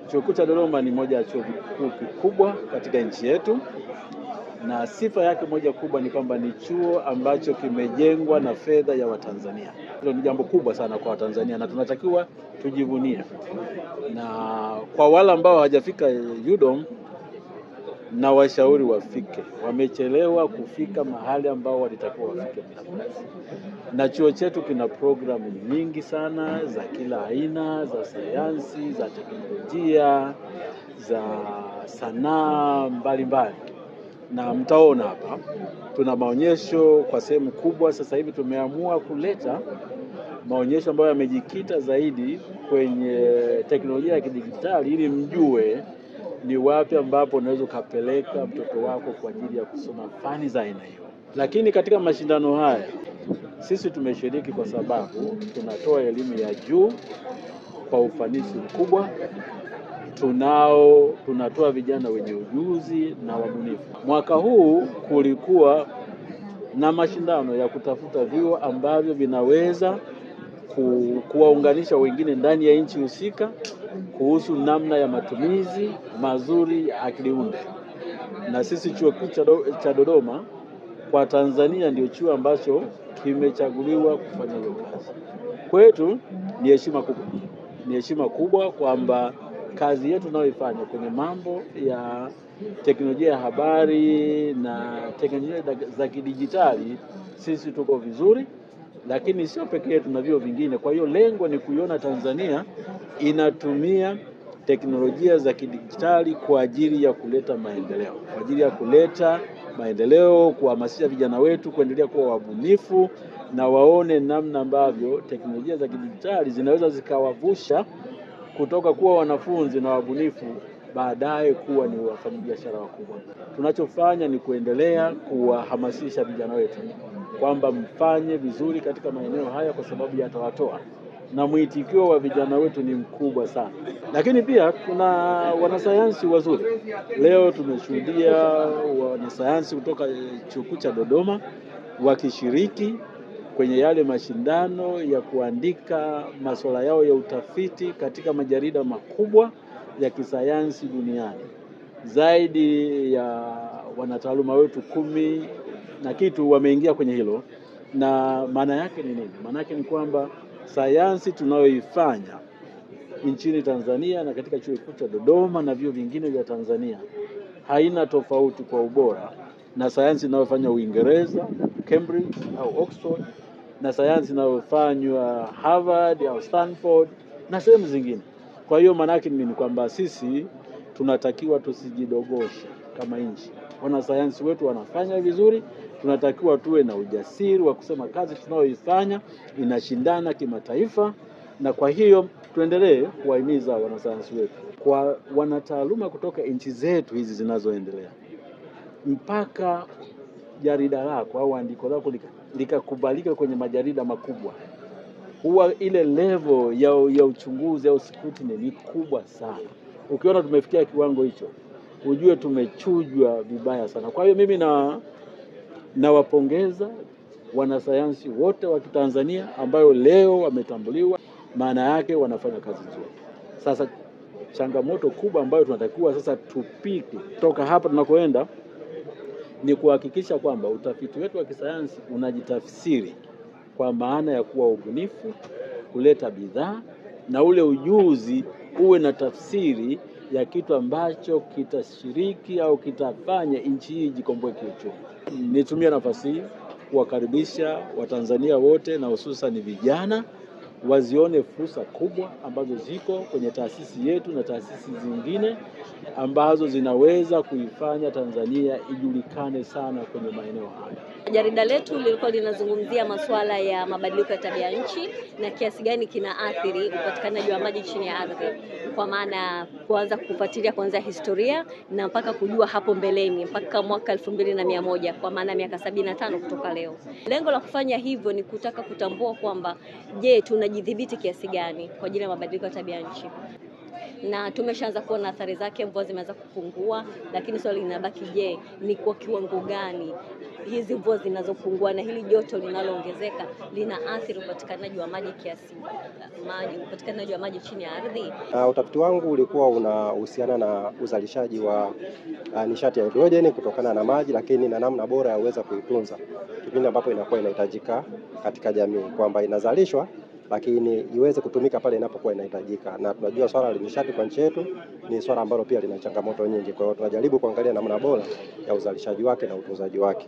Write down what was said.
Chuo Kikuu cha Dodoma ni moja ya chuo vikuu kikubwa katika nchi yetu, na sifa yake moja kubwa ni kwamba ni chuo ambacho kimejengwa na fedha ya Watanzania. Hilo ni jambo kubwa sana kwa Watanzania na tunatakiwa tujivunie. Na kwa wale ambao hawajafika UDOM, na washauri wafike. Wamechelewa kufika mahali ambao walitakiwa wafike. Na chuo chetu kina programu nyingi sana za kila aina, za sayansi, za teknolojia, za sanaa mbalimbali. Na mtaona hapa tuna maonyesho kwa sehemu kubwa. Sasa hivi tumeamua kuleta maonyesho ambayo yamejikita zaidi kwenye teknolojia ya kidijitali ili mjue ni wapi ambapo unaweza kupeleka mtoto wako kwa ajili ya kusoma fani za aina hiyo. Lakini katika mashindano haya sisi tumeshiriki kwa sababu tunatoa elimu ya juu kwa ufanisi mkubwa. Tunatoa vijana wenye ujuzi na wabunifu. Mwaka huu kulikuwa na mashindano ya kutafuta vyuo ambavyo vinaweza kuwaunganisha wengine ndani ya nchi husika kuhusu namna ya matumizi mazuri ya akili unde. Na sisi chuo kikuu cha Dodoma kwa Tanzania ndio chuo ambacho kimechaguliwa kufanya hiyo kazi. Kwetu ni heshima kubwa. Ni heshima kubwa kwamba kazi yetu tunayoifanya kwenye mambo ya teknolojia ya habari na teknolojia za kidijitali sisi tuko vizuri, lakini sio pekee yetu, na vyuo vingine. Kwa hiyo lengo ni kuiona Tanzania inatumia teknolojia za kidijitali kwa ajili ya kuleta maendeleo, kwa ajili ya kuleta maendeleo, kuhamasisha vijana wetu kuendelea kuwa wabunifu na waone namna ambavyo teknolojia za kidijitali zinaweza zikawavusha kutoka kuwa wanafunzi na wabunifu baadaye kuwa ni wafanyabiashara wakubwa. Tunachofanya ni kuendelea kuwahamasisha vijana wetu kwamba mfanye vizuri katika maeneo haya kwa sababu yatawatoa, na mwitikio wa vijana wetu ni mkubwa sana. Lakini pia kuna wanasayansi wazuri. Leo tumeshuhudia wanasayansi kutoka Chuo Kikuu cha Dodoma wakishiriki kwenye yale mashindano ya kuandika masuala yao ya utafiti katika majarida makubwa ya kisayansi duniani. Zaidi ya wanataaluma wetu 10 na kitu wameingia kwenye hilo. Na maana yake ni nini? Maana yake ni kwamba sayansi tunayoifanya nchini Tanzania na katika Chuo Kikuu cha Dodoma na vyuo vingine vya Tanzania haina tofauti kwa ubora na sayansi inayofanywa Uingereza, Cambridge au Oxford, na sayansi inayofanywa Harvard au Stanford na sehemu zingine. Kwa hiyo maana yake ni kwamba sisi tunatakiwa tusijidogoshe kama nchi. Wanasayansi wetu wanafanya vizuri, tunatakiwa tuwe na ujasiri wa kusema kazi tunayoifanya inashindana kimataifa, na kwa hiyo tuendelee kuwahimiza wanasayansi wetu. Kwa wanataaluma kutoka nchi zetu hizi zinazoendelea, mpaka jarida lako au andiko lako likakubalika kwenye majarida makubwa, huwa ile level ya uchunguzi au scrutiny ni kubwa sana. Ukiona tumefikia kiwango hicho, ujue tumechujwa vibaya sana. Kwa hiyo mimi nawapongeza wanasayansi wote wa Tanzania ambayo leo wametambuliwa, maana yake wanafanya kazi nzuri. Sasa changamoto kubwa ambayo tunatakiwa sasa tupike toka hapa tunakoenda ni kuhakikisha kwamba utafiti wetu wa kisayansi unajitafsiri kwa maana ya kuwa ubunifu, kuleta bidhaa, na ule ujuzi uwe na tafsiri ya kitu ambacho kitashiriki au kitafanya nchi hii jikomboe kiuchumi. Nitumie nafasi hii kuwakaribisha Watanzania wote na hususan vijana wazione fursa kubwa ambazo ziko kwenye taasisi yetu na taasisi zingine ambazo zinaweza kuifanya Tanzania ijulikane sana kwenye maeneo haya. Jarida letu lilikuwa linazungumzia masuala ya mabadiliko ya tabia nchi na kiasi gani kinaathiri upatikanaji wa maji chini ya ardhi, kwa maana kuanza kufuatilia kuanzia historia na mpaka kujua hapo mbeleni mpaka mwaka 2100, kwa maana miaka 75 kutoka leo. Lengo la kufanya hivyo ni kutaka kutambua kwamba je, tunajidhibiti kiasi gani kwa ajili ya mabadiliko ya tabia nchi. na tumeshaanza kuona athari zake, mvua zimeanza kupungua, lakini swali linabaki, je, ni kwa kiwango gani hizi mvua zinazopungua na hili joto linaloongezeka linaathiri upatikanaji wa maji upatikanaji wa maji chini ya ardhi? Utafiti wangu ulikuwa unahusiana na uzalishaji wa nishati ya hidrojeni kutokana na maji, lakini na namna bora ya uweza kuitunza kipindi ambapo inakuwa inahitajika katika jamii, kwamba inazalishwa lakini iweze kutumika pale inapokuwa inahitajika. Na tunajua swala la nishati kwa nchi yetu ni swala ambalo pia lina changamoto nyingi, kwa hiyo tunajaribu kuangalia namna bora ya uzalishaji wake na utunzaji wake.